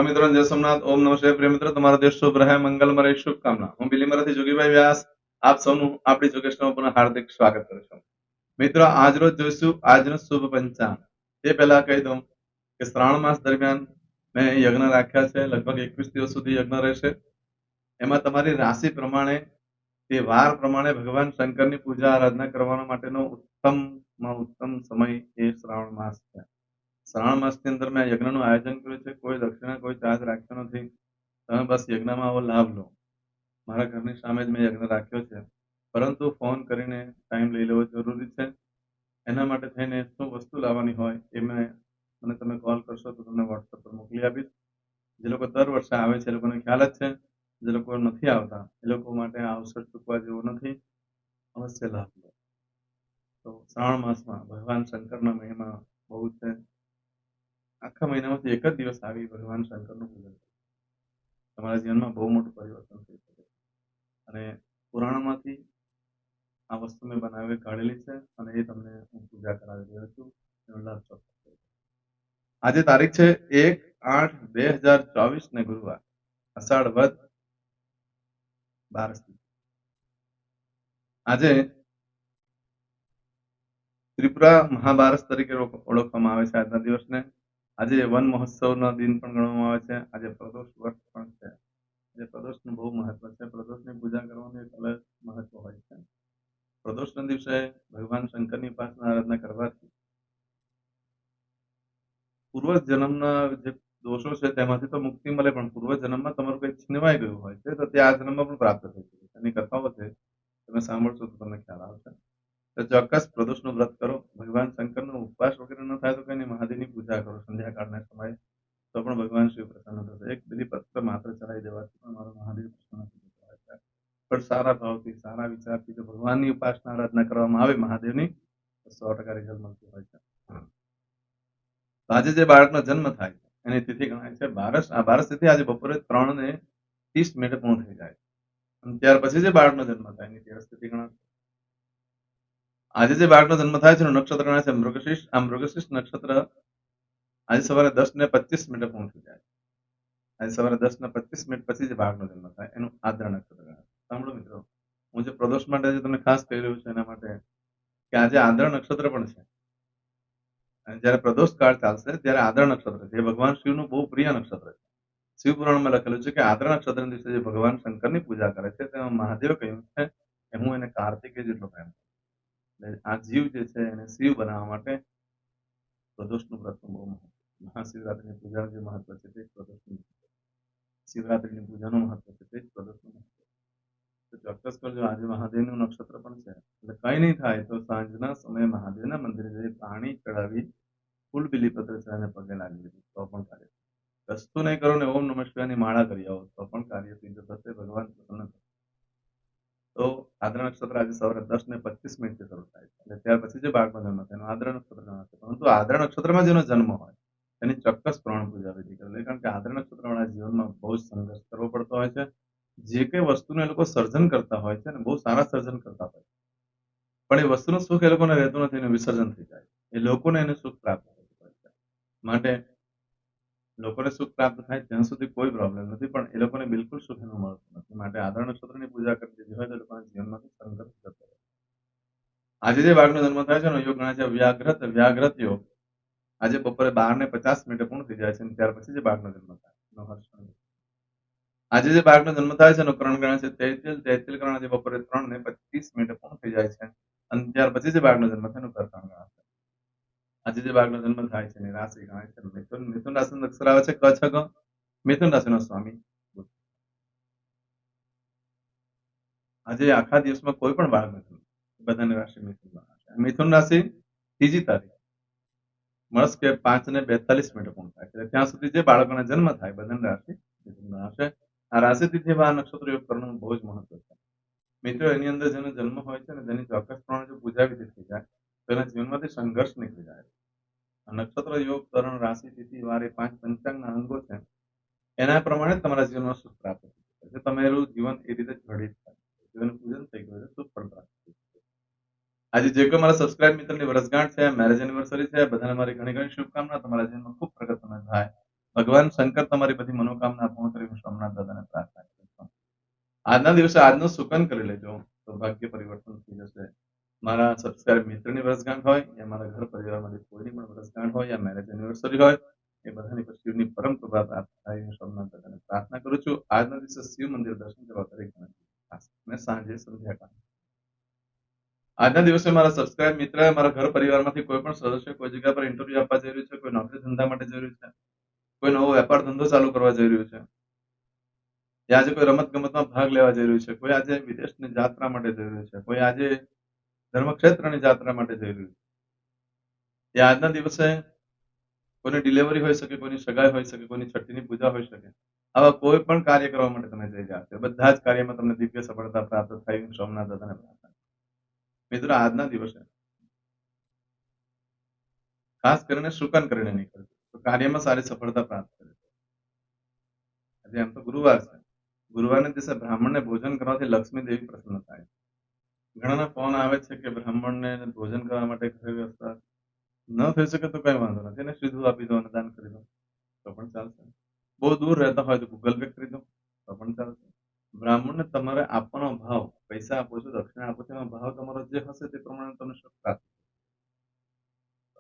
મિત્રો જય સોમનાથ. ઓમ નમઃ શિવાય. પ્રિય મિત્રો, તમારો દેશ શુભ રહે, મંગલમય રહે, શુભકામના. હું બિલીમરાથી જોગીભાઈ વ્યાસ આપ સૌનું આપણી જોગેશમાં પુનઃ હાર્દિક સ્વાગત કરું છું. મિત્રો, આજરોજ જોઈશું આજનો શુભ પંચાંગ. તે પહેલા કહી દઉં કે શ્રાવણ માસ દરમિયાન મેં યજ્ઞ રાખ્યા છે. લગભગ 21 દિવસ સુધી યજ્ઞ રહેશે. એમાં તમારી રાશિ પ્રમાણે તે વાર પ્રમાણે ભગવાન શંકરની પૂજા આરાધના કરવા માટેનો ઉત્તમમાં ઉત્તમ સમય એ શ્રાવણ માસ છે. શ્રાવણ માસની અંદર મેં યજ્ઞનું આયોજન કર્યું છે. કોઈ દક્ષિણા કોઈ ચાર્જ રાખ્યો નથી. તમે બસ યજ્ઞમાં આવો લાભ લો. મારા ઘરની સામે જ મેં યજ્ઞ રાખ્યો છે, પરંતુ ફોન કરીને ટાઈમ લઈ લેવો જરૂરી છે. એના માટે થઈને શું વસ્તુ લાવવાની હોય એ મને તમે કોલ કરશો તો તમને વોટ્સઅપ પર મોકલી આપીશ. જે લોકો દર વર્ષે આવે છે એ લોકોને ખ્યાલ જ છે. જે લોકો નથી આવતા એ લોકો માટે આ અવસર ચૂકવા જેવો નથી. અવશ્ય લાભ લો. તો શ્રાવણ માસમાં ભગવાન શંકરના મહિમા બહુ છે. આખા મહિનામાંથી એક જ દિવસ આવી ભગવાન શંકરનું પૂજન તમારા જીવનમાં બહુ મોટું પરિવર્તન થઈ શકે. અને પુરાણમાંથી આ વસ્તુ મેં બનાવી કાઢેલી છે અને એ તમને હું પૂજા કરાવી રહ્યો છું. એનો લાભ ચોક્કસ લેજો. આજે તારીખ છે 1/8/2024 ને ગુરુવાર, અષાઢ વદ 12. આજે ત્રિપુરા મહાબારસ તરીકે ઓળખવામાં આવે છે આજના દિવસને. આજે વન મહોત્સવનો દિન પણ ગણવામાં આવે છે. આજે પ્રદોષ વર્ષ પણ છે. આજે પ્રદોષનું બહુ મહત્વ છે. પ્રદોષની પૂજા કરવાનું એક અલગ મહત્વ હોય છે. પ્રદોષના દિવસે ભગવાન શંકરની ઉપાસના આરાધના કરવાથી પૂર્વ જન્મના જે દોષો છે તેમાંથી તો મુક્તિ મળે, પણ પૂર્વ જન્મમાં તમારું કંઈક છીનવાઈ ગયું હોય છે તો તે આ જન્મમાં પણ પ્રાપ્ત થઈ શકે છે. એની કથાઓ છે, તમે સાંભળશો તો તમને ખ્યાલ આવશે. તો ચોક્કસ પ્રદોષનું વ્રત કરો. ભગવાન શંકરનો ઉપવાસ વગેરે ન થાય તો કઈ નહીં, મહાદેવની પૂજા કરો સંધ્યાકાળના સમયે, તો પણ ભગવાન શિવ પ્રસન્ન થશે. એક બિલીપત્ર માત્ર ચડાવી દેવાથી પણ મારો મહાદેવ પ્રસન્ન થઈ જતા હોય છે. પણ સારા ભાવથી સારા વિચારથી જો ભગવાનની ઉપાસના આરાધના કરવામાં આવે મહાદેવની, તો 100% રિઝલ્ટ મળતું હોય છે. તો આજે જે બાળકનો જન્મ થાય છે એની તિથિ ગણાય છે બારસ. આ બારસ તિથિ આજે બપોરે 3:30 પૂર્ણ થઈ જાય છે. અને ત્યાર પછી જે બાળકનો જન્મ થાય એની તેરસ તિથિ ગણાશે. આજે જે બાળકનો જન્મ થાય છે એનું નક્ષત્ર ગણાય છે મૃગશીર્ષ. આ મૃગશીર્ષ નક્ષત્ર આજે સવારે 10:25 પૂર્ણ થઈ જાય. આજે સવારે 10:25 પછી જે બાળકનો જન્મ થાય એનું આદ્રા નક્ષત્ર ગણાય. સાંભળો મિત્રો, હું જે પ્રદોષ માટે જે તમને ખાસ કહી રહ્યું છું એના માટે કે આજે આદ્રા નક્ષત્ર પણ છે. અને જ્યારે પ્રદોષ કાળ ચાલશે ત્યારે આદ્રા નક્ષત્ર, જે ભગવાન શિવનું બહુ પ્રિય નક્ષત્ર છે. શિવ પુરાણમાં લખેલું છે કે આદ્રા નક્ષત્રના દિવસે જે ભગવાન શંકરની પૂજા કરે છે તેમાં મહાદેવે કહ્યું છે કે હું એને કાર્તિકેય જેટલો પ્રેમ કરું. એટલે આ જીવ જે છે એને શિવ બનાવવા માટે પ્રદોષનું વ્રતનું બહુ મહત્વ. મહાશિવરાત્રિની પૂજાનું જે મહત્વ છે તે પ્રદોષનું, શિવરાત્રિની પૂજાનું મહત્વ છે તે પ્રદોષનું મહત્વ. તો ચોક્કસ કરજો. આજે મહાદેવનું નક્ષત્ર પણ છે. એટલે કઈ નહીં થાય તો સાંજના સમયે મહાદેવના મંદિરે જઈ પાણી ચડાવી ફૂલ બિલીપત્ર ચડાવીને પગે લાગી દીધું તો પણ કાર્ય. કશું નહીં કરો ને ઓમ નમઃ શિવાયની માળા કરી આવો તો પણ કાર્ય સિદ્ધ થશે. ભગવાન પ્રસન્ન થશે. તો આદ્રા નક્ષત્ર આજે સવારે 10:25 શરૂ થાય છે. એટલે ત્યાર પછી જે બાળકનો જન્મ થાય એનો આદ્રા નક્ષત્ર ગણાશે. પરંતુ આદ્રા નક્ષત્રમાં જેનો જન્મ હોય એની ચોક્કસ પ્રાણ પૂજા વિધિ કરવી. કારણ કે આદ્રા નક્ષત્રવાળા જીવનમાં બહુ જ સંઘર્ષ કરવો પડતો હોય છે. જે કઈ વસ્તુનું એ લોકો સર્જન કરતા હોય છે ને બહુ સારા સર્જન કરતા હોય છે, પણ એ વસ્તુનું સુખ એ લોકોને રહેતું નથી, એનું વિસર્જન થઈ જાય. એ લોકોને એનું સુખ પ્રાપ્ત થતું હોય છે. માટે લોકોને સુખ પ્રાપ્ત થાય ત્યાં સુધી કોઈ પ્રોબ્લેમ નથી, પણ એ લોકોને બિલકુલ સુખ એનું મળતું નથી. માટે આદ્રા નક્ષત્રની પૂજા કરી દીધી હોય તો લોકોના જીવનમાંથી સંઘર્ષ જતો રહે. આજે જે બાળકનો જન્મ થાય છે એનો યોગ ગણાય છે વ્યાઘ્રત યોગ. આજે બપોરે 12:50 પૂર્ણ થઈ જાય છે અને ત્યાર પછી જે બાળકનો જન્મ થાય એનો હર્ષ. આજે જે બાળકનો જન્મ થાય છે એનો કરણ ગણાય છે તૈતિલ કરણ. આજે બપોરે 3:25 પૂર્ણ થઈ જાય છે અને ત્યાર પછી જે બાળકનો જન્મ થાય એનું કર્કણ ગણાશે. આજે જે બાળકનો જન્મ થાય છે એની રાશિ ગણાય છે મિથુન. મિથુન રાશિનો અક્ષર આવે છે ક, છ, ગ. મિથુન રાશિનો સ્વામી બુધ. આજે આખા દિવસમાં કોઈ પણ બાળક નથી, બધાની રાશિ મિથુન ગણાશે. મિથુન રાશિ ત્રીજી તારીખ મળસ કે 5:42 પૂર્ણ થાય છે. ત્યાં સુધી જે બાળકોનો જન્મ થાય બધાની રાશિ મિથુન ગણાશે. આ રાશિ તિથિ આ નક્ષત્ર યોગ કરવાનું બહુ જ મહત્વ છે. મિત્રો, એની અંદર જેનો જન્મ હોય છે ને જેની ચોક્કસ પ્રમાણે જો પૂજા વિધિ થઈ જાય તો એના જીવનમાંથી સંઘર્ષ નીકળી જાય. નક્ષત્ર યોગ, કરણ, રાશિ, તિથિ, વાર એ 5 પંચાંગના અંગો છે. એના પ્રમાણે તમારા જીવનમાં સુખ પ્રાપ્ત થઈ શકે. તમારું જીવન એ રીતે ઘડિત થાય. જીવનનું પૂજન થઈ ગયું, સુખ પણ પ્રાપ્ત થઈ શકે. આજે જે કોઈ મારા સબસ્ક્રાઇબ મિત્રની વર્ષગાંઠ છે, મેરેજ એનિવર્સરી છે, બધાને મારી ઘણી ઘણી શુભકામના. તમારા જીવનમાં ખૂબ પ્રગતિ થાય. ભગવાન શંકર તમારી બધી મનોકામના પૂર્ણ કરી. હું સોમનાથ દાદાને પ્રાર્થના કરું છું. આજના દિવસે આજનું સુકન કરી લેજો, તો ભાગ્ય પરિવર્તન થઈ જશે. મારા સબસ્ક્રાઇબ મિત્રની વર્ષગાંઠ હોય, યા મારા ઘર પરિવારમાંથી કોઈની પણ વર્ષગાંઠ હોય, યા મેરેજ એનિવર્સરી હોય, એ બધાની પર શિવની પરમ કૃપા પ્રાપ્ત થાય. હું સોમનાથ દાદાને પ્રાર્થના કરું છું. આજના દિવસે શિવ મંદિર દર્શન કરવા દરેક અને સાંજે સંધ્યાકાળ. આજના દિવસે મારા સબસ્ક્રાઇબ મિત્ર, મારા ઘર પરિવારમાંથી કોઈ પણ સદસ્ય કોઈ જગ્યા પર ઇન્ટરવ્યુ આપવા જઈ રહ્યું છે, કોઈ નોકરી ધંધા માટે જઈ રહ્યું છે, કોઈ નવો વેપાર ધંધો ચાલુ કરવા જઈ રહ્યું છે, યા આજે કોઈ રમત ગમતમાં ભાગ લેવા જઈ રહ્યું છે, કોઈ આજે વિદેશની યાત્રા માટે જઈ રહ્યું છે, કોઈ આજે ધર્મક્ષેત્રની યાત્રા માટે જઈ રહ્યું છે, યા આજના દિવસે કોઈની ડિલિવરી હોઈ શકે, કોઈની સગાઈ હોઈ શકે, કોઈની છઠ્ઠીની પૂજા હોઈ શકે, આવા કોઈ પણ કાર્ય કરવા માટે તમે જઈ રહ્યા છો, બધા જ કાર્યમાં તમને દિવ્ય સફળતા પ્રાપ્ત થાય. હું સોમનાથ દાદાને પ્રાર્થના. મિત્રો, આજના દિવસે ખાસ કરીને શુકન કરીને નીકળજો, તો કાર્યમાં સારી સફળતા પ્રાપ્ત કરે. આજે એમ તો ગુરુવાર છે. ગુરુવારના દિવસે બ્રાહ્મણને ભોજન કરવાથી લક્ષ્મી દેવી પ્રસન્ન થાય. ઘણાના ફોન આવે છે કે બ્રાહ્મણને ભોજન કરવા માટે ઘરે વ્યવસ્થા ન થઈ શકે તો કઈ વાંધો નથી, એને સીધું આપી દો, દાન કરી દો તો પણ ચાલશે. બહુ દૂર રહેતા હોય તો ગૂગલ પે કરી દો તો પણ ચાલશે. બ્રાહ્મણને તમારે આપવાનો ભાવ, પૈસા આપો છો, દક્ષિણા આપો છો, એનો ભાવ તમારો જે હશે તે પ્રમાણે તમને સુખ પ્રાપ્ત.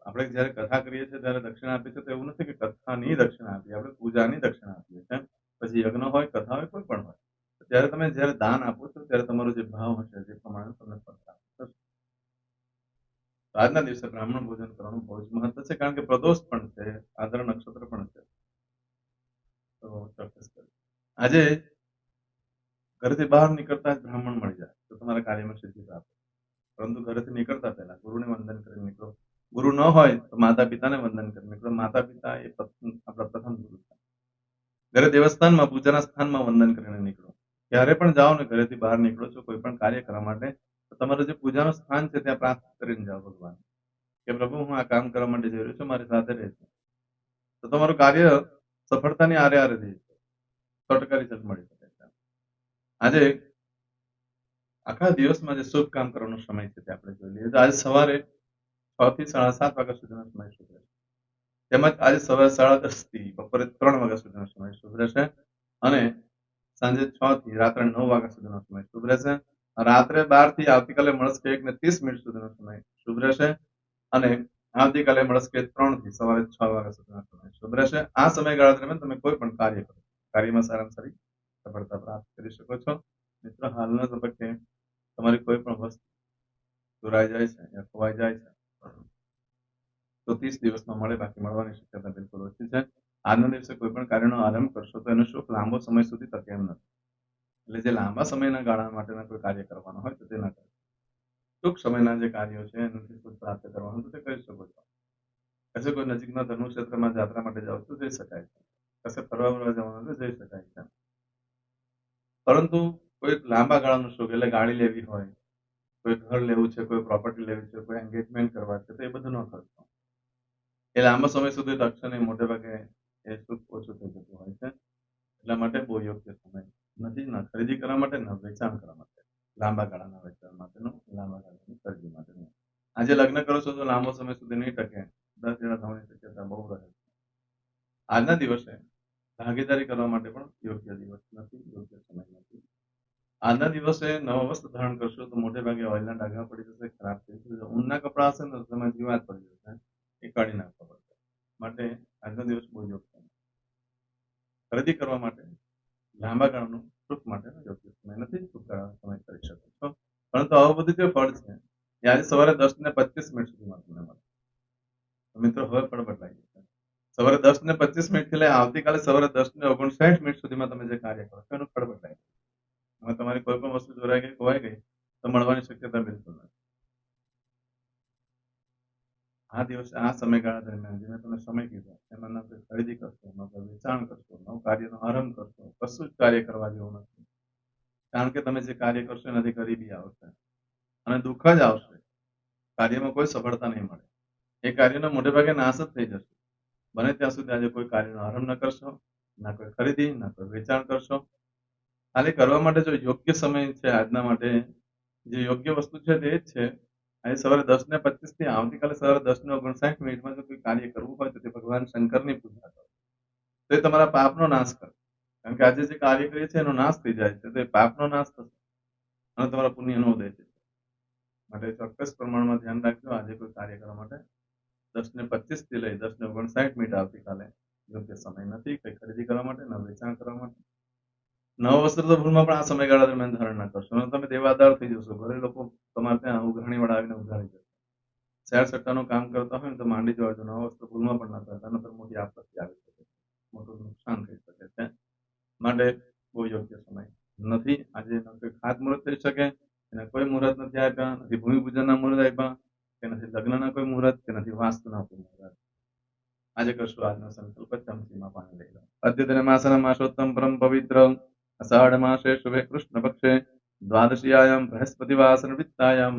આપણે જયારે કથા કરીએ છીએ ત્યારે દક્ષિણા આપીએ છીએ તો એવું નથી કે કથાની દક્ષિણા આપીએ, આપણે પૂજાની દક્ષિણા આપીએ છીએ. પછી યજ્ઞ હોય, કથા હોય, કોઈ પણ હોય, ત્યારે તમે જયારે દાન આપો છો ત્યારે તમારો જે ભાવ હશે તે પ્રમાણે તમને ફળ પ્રાપ્ત થશે. આજના દિવસે બ્રાહ્મણ ભોજન કરવાનું બહુ જ મહત્વ છે, કારણ કે પ્રદોષ પણ છે, આદ્ર નક્ષત્ર પણ છે. તો ચોક્કસ કરો. આજે ઘરેથી બહાર નીકળતા જ બ્રાહ્મણ મળી જાય તો તમારા કાર્યમાં સિદ્ધિ પ્રાપ્ત. પરંતુ ઘરેથી નીકળતા પહેલા ગુરુને વંદન કરી નીકળો. ગુરુ ન હોય તો માતા પિતાને વંદન કરી નીકળો. માતા પિતા એ આપણા પ્રથમ ગુરુ છે. ઘરે દેવસ્થાનમાં પૂજાના સ્થાનમાં વંદન કરીને નીકળો. ક્યારે પણ જાઓ ને ઘરેથી બહાર નીકળો છો કોઈ પણ કાર્ય કરવા માટે, તો તમારું જે પૂજાનું સ્થાન છે ત્યાં પ્રાર્થના કરીને જાઓ ભગવાન કે પ્રભુ, હું આ કામ કરવા માટે જઈ રહ્યો છું, મારી સાથે રહેજો. તો તમારું કાર્ય સફળતાની આરે આરે થઈ છે, 100% રિઝલ્ટ મળી શકે છે. આજે આખા દિવસમાં જે શુભ કામ કરવાનો સમય છે તે આપણે જોઈ લઈએ. તો આજે સવારે 6 થી 7:30 વાગ્યા સુધીનો સમય શુભ રહેશે. તેમજ આજે સવારે 10:30 થી બપોરે 3 વાગ્યા સુધીનો સમય શુભ રહેશે. અને સાંજે 6 થી રાત્રે 9 વાગ્યા સુધીનો સમય શુભ રહેશે. રાત્રે 12 થી આવતીકાલે મળસ્કે 1:30 સુધીનો સમય શુભ રહેશે. અને આવતીકાલે મળસ્કે 3 થી સવારે 6 વાગ્યા સુધીનો સમય શુભ રહેશે. આ સમયગાળા દરમિયાન તમે કોઈ પણ કાર્ય કરો, કાર્યમાં સારામાં સારી સફળતા પ્રાપ્ત કરી શકો છો. મિત્રો, હાલના તબક્કે તમારી કોઈ પણ વસ્તુ ચોરાઈ જાય છે યા ખોવાઈ જાય છે તો 30 દિવસમાં મળે, બાકી મળવાની શક્યતા બિલકુલ ઓછી છે. આજના દિવસે કોઈ પણ કાર્યનો આરંભ કરશો તો એનો સુખ લાંબો સમય સુધી ટકે એમ નથી. એટલે જે લાંબા સમયના ગાળા માટેના કોઈ કાર્ય કરવાનો હોય તો તે ના કરો. ટૂંક સમયના જે કાર્યો છે એનાથી સુખ પ્રાપ્ત કરવાનું તો તે કરી શકો છો. કશે કોઈ નજીકના ધર્મ ક્ષેત્રમાં યાત્રા માટે જાઓ તો જઈ શકાય છે, કશે ફરવા જવાનું તો જઈ શકાય છે. પરંતુ કોઈ લાંબા ગાળાનું સુખ, એટલે ગાડી લેવી હોય, કોઈ ઘર લેવું છે, કોઈ પ્રોપર્ટી લેવી છે, કોઈ એન્ગેજમેન્ટ કરવા છે, તો એ બધું ન કરશો. એ લાંબા સમય સુધી ટકશે નહીં. મોટે ભાગે એ સુખ ઓછું થઈ જતું હોય છે. એટલા માટે બહુ યોગ્ય સમય નથી, ન ખરીદી કરવા માટે, ન વેચાણ કરવા માટે. લાંબા ગાળાના વેચાણ માટેનું, લાંબા ગાળાની ખરીદી માટેનું. આજે લગ્ન કરો છો તો લાંબો સમય સુધી નહીં ટકે, 10 જણા થવાની શક્યતા બહુ રહે છે. આજના દિવસે ભાગીદારી કરવા માટે પણ યોગ્ય દિવસ નથી, યોગ્ય સમય નથી. આજના દિવસે નવા વસ્ત્ર ધારણ કરશો તો મોટે ભાગે ઓઇલના ડાઘા પડી જશે, ખરાબ થઈ જશે. ઊનના કપડા હશે ને તો તમે જીવાત પડી જશે, એ કાઢી નાખવા પડશે. માટે આજનો દિવસ બહુ યોગ્ય ખરીદી કરવા માટે લાંબા ગાળાનું સુખ માટેનો યોગ્ય સમય નથી. ટૂંક ગાળાનો સમય કરી શકો છો. પરંતુ આવું બધું જે ફળ છે એ આજે સવારે 10:25 સુધીમાં તમને મળે. મિત્રો, હવે પણ બદલાઈ જશે. સવારે 10:25 થી લઈ આવતીકાલે સવારે 10:59 સુધીમાં તમે જે કાર્ય કરો છો એનું ફળ બદલાય. એમાં તમારી કોઈ પણ વસ્તુ ચોરાઈ ગઈ, ખોવાઈ ગઈ તો મળવાની શક્યતા બિલકુલ નથી. આ દિવસે આ સમયગાળા દરમિયાન જે મેં તમને સમય કીધો એમાં ન કોઈ ખરીદી કરશો, ન કોઈ વેચાણ કરશો, નવું કાર્યનો આરંભ કરશો, કશું જ કાર્ય કરવા જેવું નથી. કારણ કે તમે જે કાર્ય કરશો એનાથી ગરીબી આવશે અને દુઃખ જ આવશે. કાર્યમાં કોઈ સફળતા નહીં મળે. એ કાર્યનો મોટે ભાગે નાશ જ થઈ જશે. બને ત્યાં સુધી આજે કોઈ કાર્યનો આરંભ ન કરશો, ના કોઈ ખરીદી, ના કોઈ વેચાણ કરશો. ખાલી કરવા માટે જો યોગ્ય સમય છે આજના માટે, જે યોગ્ય વસ્તુ છે તે જ છે. આજે સવારે 10:25 થી આવતીકાલે સવારે 10:59 જો કોઈ કાર્ય કરવું હોય તો તે ભગવાન શંકરની પૂજા કરો. તો એ તમારા પાપનો નાશ કરે. કારણ કે આજે જે કાર્ય કરીએ છીએ એનો નાશ થઈ જાય છે, તો એ પાપનો નાશ થશે અને તમારા પુણ્યનો ઉદય છે. માટે ચોક્કસ પ્રમાણમાં ધ્યાન રાખજો. આજે કોઈ કાર્ય કરવા માટે 10:25 થી લઈ 10:59 મિનિટ આવતીકાલે યોગ્ય સમય નથી કંઈ ખરીદી કરવા માટે, ન વેચાણ કરવા માટે. નવા વસ્ત્ર તો ભૂલમાં પણ આ સમયગાળા દરમિયાન ધારણ ના કરશો. તમે દેવાદાર થઈ જશો. ઘરે લોકો તમારે ત્યાં ઉઘરાણી વાળા આવીને ઉઘરાણી જશે. શેર સટ્ટાનું કામ કરતા હોય ને તો માંડી જવા જો. નવા વસ્ત્ર ભૂલમાં પણ ના કરતા, નતર મોટી આપત્તિ આવી શકે છે, મોટું નુકસાન થઈ શકે છે. માટે બહુ યોગ્ય સમય નથી. આજે ન કોઈ ખાતમુહૂર્ત થઈ શકે, એના કોઈ મુહૂર્ત નથી આપ્યા, નથી ભૂમિપૂજનના મુહૂર્ત આપ્યા, કે નથી લગ્નના કોઈ મુહૂર્ત, કે નથી વાસ્તુના કોઈ મુહૂર્ત. આજે કરશું આજનો સંકલ્પ. ચમચીમાં પાણી લઈ લો. અદ્યતન માસના માસોત્તમ પરમ પવિત્ર અષાઢ માસે શુભે કૃષ્ણ પક્ષે દ્વાદશીયાયામ બૃહસ્પતિવાસર વિત્તાયામ.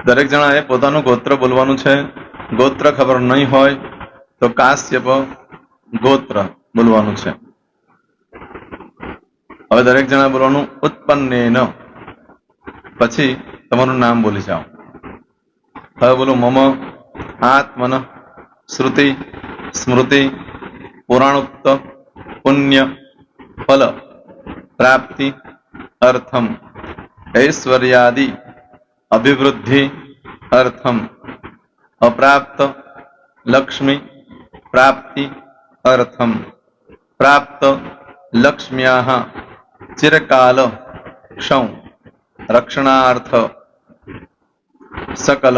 દરેક જણાએ પોતાનું ગોત્ર બોલવાનું છે. ગોત્ર ખબર નહીં હોય તો કાશ્યપ ગોત્ર બોલવાનું છે. હવે દરેક જણા બોલવાનું ઉત્પન્નેન, પછી તમારું નામ બોલી જાઓ. હવે બોલો મમ આત્મન શ્રુતિ સ્મૃતિ પુરાણોક્ત પુણ્ય ફલ પ્રાપ્તિ અર્થમ ઐશ્વર્યાદિ અભિવૃદ્ધિ અર્થમ અપ્રાપ્ત લક્ષ્મી પ્રાપ્તિ અર્થમ પ્રાપ્ત લક્ષ્મ્યાહ ચિરકાલ ક્ષૌ રક્ષણાર્થ સકલ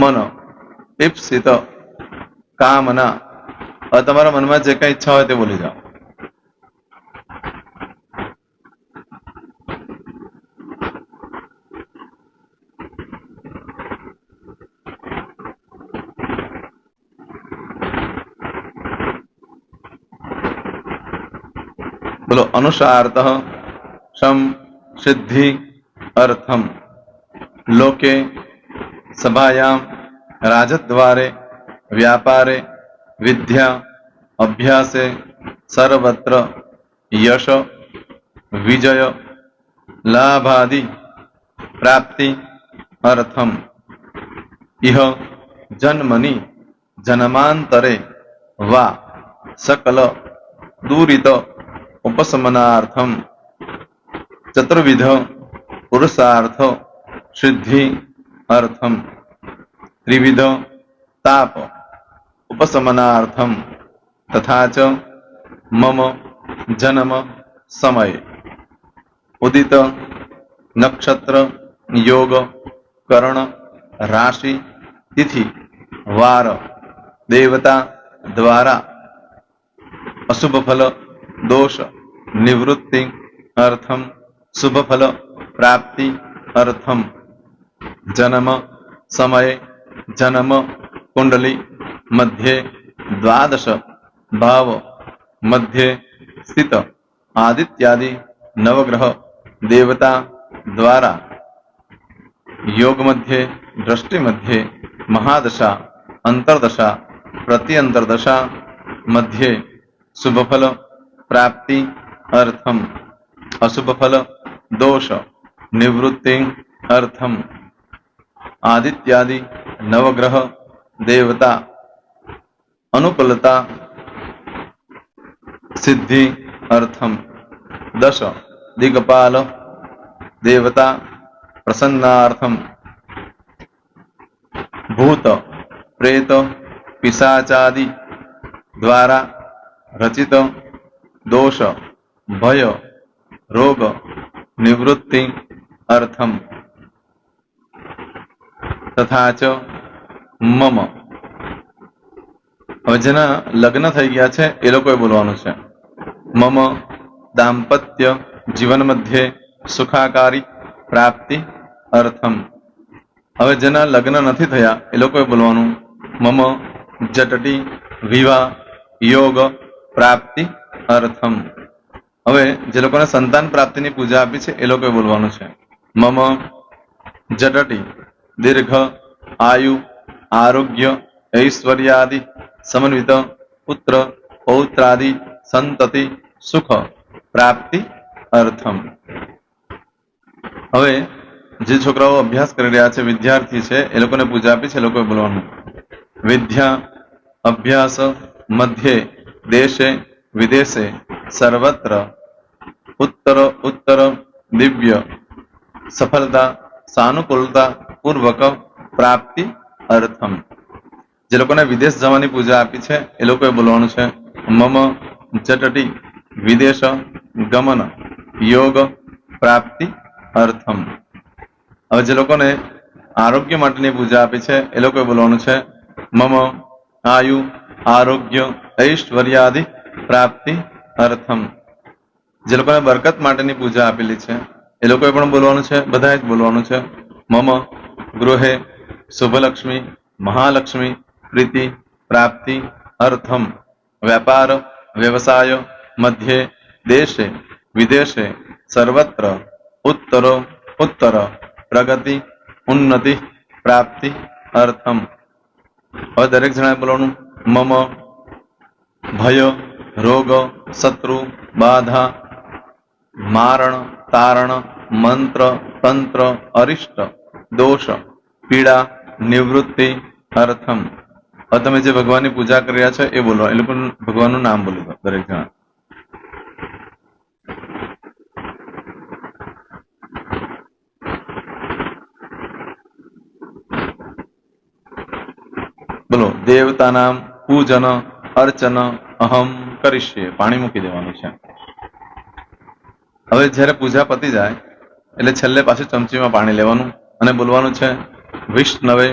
મન ઈપ્સિત કામના. હવે તમારા મનમાં જે કઈ ઈચ્છા હોય તે બોલી જાઓ. બોલો અનુસાર્થ સમ સિદ્ધિ અર્થમ લોકે સભાયામ રાજદ્વારે વ્યાપારે વિદ્યા અભ્યાસે સર્વત્ર યશ વિજય લાભાદિ પ્રાપ્તિ અર્થમ ઇહ જન્મની જન્માંતરે વા સકલ દુરિત ઉપશમનાર્થમ ચતુર્વિધ પુરુષાર્થ સિદ્ધિ અર્થમ ત્રિવિધ તાપ ઉપશમનાર્થમ તથા ચ મમ જન્મ સમયે ઉદિત નક્ષત્ર યોગ કરણ રાશિ તિથિ વાર દેવતા દ્વારા અશુભ ફલ દોષ નિવૃત્તિ અર્થમ શુભ ફલ પ્રાપ્તિ અર્થમ જન્મ સમયે જન્મ કુંડલી મધ્યે દ્વાદશ ભાવ મધ્યે સ્થિત આદિત્યાદિ નવગ્રહ દેવતા દ્વારા યોગ મધ્યે દ્રષ્ટિ મધ્યે મહાદશા અંતરદશા પ્રત્યંતરદશા મધ્યે શુભ ફલ પ્રાપ્તિ અર્થમ અશુભ ફલ દોષ નિવૃત્તિ અર્થમ આદિત્યાદિ નવગ્રહ દેવતા અનુકૂલતા સિદ્ધિ અર્થમ દશ દિગપાલ દેવતા પ્રસન્નાર્થમ ભૂત પ્રેત પિશાચાદિ દ્વારા રચિત દોષ ભય રોગ નિવૃત્તિ અર્થમ તથા ચ મમ. હવે જેના લગ્ન થઈ ગયા છે એ લોકોએ બોલવાનું છે. મમ દાંપત્ય જીવન મધ્યે સુખાકારી પ્રાપ્તિ અર્થમ. હવે જેના લગ્ન નથી થયા એ લોકોએ બોલવાનું મમ જટટી વિવાહ યોગ પ્રાપ્તિ અર્થમ. હવે જે લોકોને સંતાન પ્રાપ્તિની પૂજા આપી છે એ લોકોએ બોલવાનું છે મમ જટટી દીર્ઘ આયુ આરોગ્ય ઐશ્વર્યાદિ સમન્વિત પુત્ર પૌત્રાદિ સંતતિ સુખ પ્રાપ્તિ અર્થમ. હવે જે છોકરાઓ અભ્યાસ કરી રહ્યા છે વિદ્યાર્થી છે એ લોકોને પૂજા આપી છે એ લોકોએ બોલવાનું વિદ્યા अभ्यास मध्ये देशे विदेशे सर्वत्र उत्तर उत्तर दिव्य सफलता सानुकूलता पूर्वक प्राप्ति अर्थम। જે લોકોને વિદેશ જવાની પૂજા આપી છે એ લોકોએ બોલવાનું છે મમ જટટી વિદેશ ગમન યોગ પ્રાપ્તિ અર્થમ। હવે જે લોકોને આરોગ્ય માટેની પૂજા આપી છે એ લોકોએ બોલવાનું છે મમ આયુ આરોગ્ય ઐશ્વર્યાદિ પ્રાપ્તિ અર્થમ। જે લોકોને બરકત માટેની પૂજા આપેલી છે એ લોકોએ પણ બોલવાનું છે, બધાએ જ બોલવાનું છે મમ ગૃહે શુભલક્ષ્મી મહાલક્ષ્મી प्रीति प्राप्ति अर्थम व्यापार व्यवसाय मध्ये देशे विदेशे सर्वत्र उत्तर उत्तर प्रगति उन्नति प्राप्ति अर्थम। और दरेक जणाए बोलવાનું मम भय रोग शत्रु बाधा मारण तारण मंत्र तंत्र अरिष्ट दोष पीड़ा निवृत्ति अर्थम। और તમે જે ભગવાનની પૂજા કરી રહ્યા છો એ બોલો, એ લોકો ભગવાનનું નામ બોલી દો દરેક જણા। બોલો દેવતાનામ પૂજન અર્ચન અહમ કરીશ્યે, પાણી મૂકી દેવાનું છે। હવે જ્યારે પૂજા પતી જાય એટલે છેલ્લે પાછું ચમચીમાં પાણી લેવાનું અને બોલવાનું છે વિષ્ણવે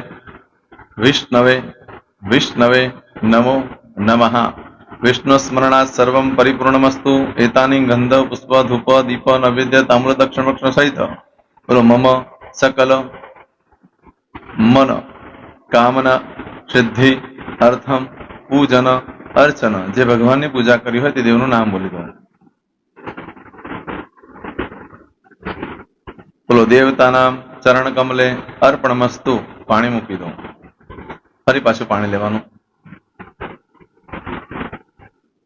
વિષ્ણવે विष्णवे नमो नमः। विष्णु स्मरणात् सर्वं परिपूर्णमस्तु। एतानि गंध पुष्प धूप दीप नैवेद्य ताम्र दक्षिण भक्षण सहित बोलो मम सकल मन कामना सिद्धि अर्थम पूजन अर्चन। जे भगवान की पूजा करी हो ते देवનું नाम बोली दो। बोलो देवतानां चरण कमले अर्पणमस्तु, पाणी मूकी दो। ફરી પાછું પાણી લેવાનું।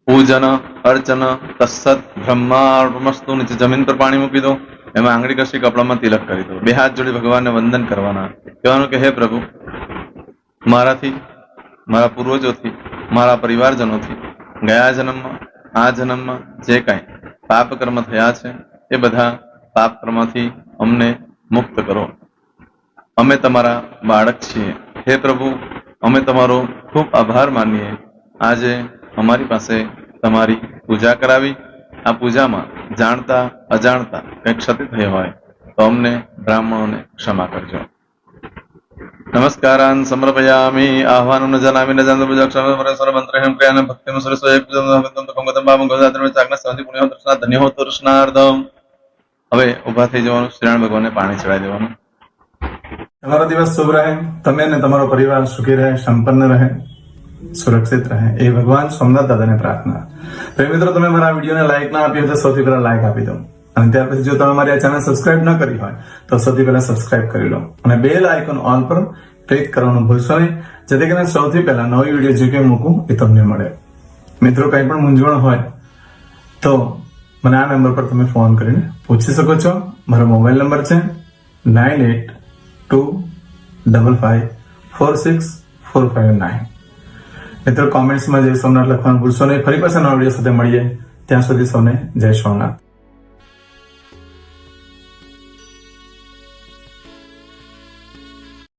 પૂજન અર્ચન તત્સત બ્રહ્માર્પણમસ્તુ, નીચે જમીન પર પાણી મૂકી દો, એમાં આંગળી કસી કપડામાં તિલક કરી દો, બે હાથ જોડી ભગવાનને વંદન કરવાના, કહેવાનું કે હે પ્રભુ મારાથી મારા પૂર્વજોથી મારા પરિવારજનોથી ગયા જન્મમાં આ જન્મમાં જે કાંઈ પાપ કર્મ થયા છે એ બધા પાપ કર્મથી અમને મુક્ત કરો। અમે તમારા બાળક છીએ, હે પ્રભુ અમે તમારો ખૂબ આભાર માનીએ। આજે અમારી પાસે તમારી પૂજા કરાવી, આ પૂજામાં જાણતા અજાણતા કંઈ ક્ષતિ થઈ હોય તો અમને બ્રાહ્મણોને ક્ષમા કરજો। નમસ્કારાન સમર્પયામિ આહ્વાનમ ન જાનામિ ન જાનતો પૂજાક્ષર પરસ્પર મંત્રહેમ ક્રિયાન ભક્તિમ સરસ્વય પૂજન કંગતમ બાબમ ગોદાત્રમે ચાગના સંધિ પુણ્ય દર્શના ધન્ય હો દર્શનાર્થમ। હવે ઊભા થઈ જવાનું, શ્રીરામ ભગવાનને પાણી ચડાવી દેવાનું। તમારો દિવસ શુભ રહે, તમે અને તમારો પરિવાર સુખી રહે, સંપન્ન રહે, સુરક્ષિત રહે એ ભગવાન સોમનાથ દાદાને પ્રાર્થના। તો મિત્રો તમે મારા વિડીયોને લાઈક ના આપી હોય તો સૌથી પહેલા લાઈક આપી દો, અને ત્યાર પછી જો તમે મારી આ ચેનલ સબસ્ક્રાઇબ ન કરી હોય તો સૌથી પહેલા સબસ્ક્રાઇબ કરી લો અને બેલ આઇકોન ઓલ પર ક્લિક કરવાનું ભૂલશો નહીં, જેથી કરીને સૌથી પહેલા નવી વિડીયો જે કંઈ મૂકું એ તમને મળે। મિત્રો કંઈ પણ મૂંઝવણ હોય તો મને આ નંબર પર તમે ફોન કરીને પૂછી શકો છો। મારો મોબાઈલ નંબર છે 9825546459। મિત્રો કોમેન્ટ્સમાં જય સોમનાથ લખવાનું ભૂલશો નહીં। ફરી પાછા નવા વિડીયો સાથે મળીએ, ત્યાં સુધી સૌને જય સોમનાથ।